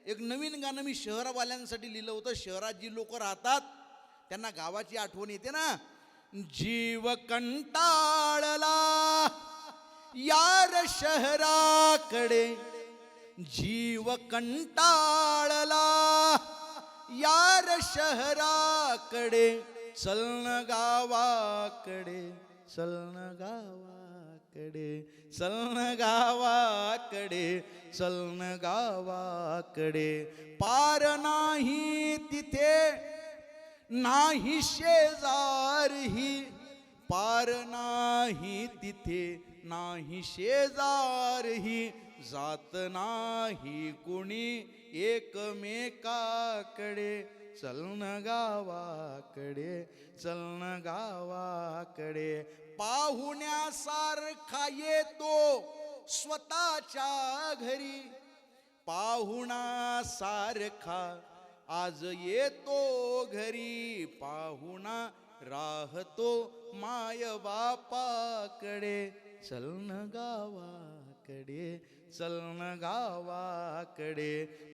एक नवीन गाणं मी शहरवाल्यांसाठी लिहिलं होतं. शहरात जी लोक राहतात त्यांना गावाची आठवण येते ना. जीव कंटाळला यार शहराकडे, जीव कंटाळला यार शहराकडे, चलन गावाकडे, चलन गावाकडे, चलन गावाकडे, चलन गावाकडे. पार नाही तिथे नाही शेजारही, पार नाही तिथे नाही शेजारही, जात नाही कुणी एकमेकाकडे, चलन गावाकडे, चलन गावाकडे. पाहुण्यासारखा येतो स्वतःच्या घरी, पाहुणासारखा आज येतो घरी, पाहुणा राहतो माय बापाकडे, चलन गावाकडे, चलन गावाकडे.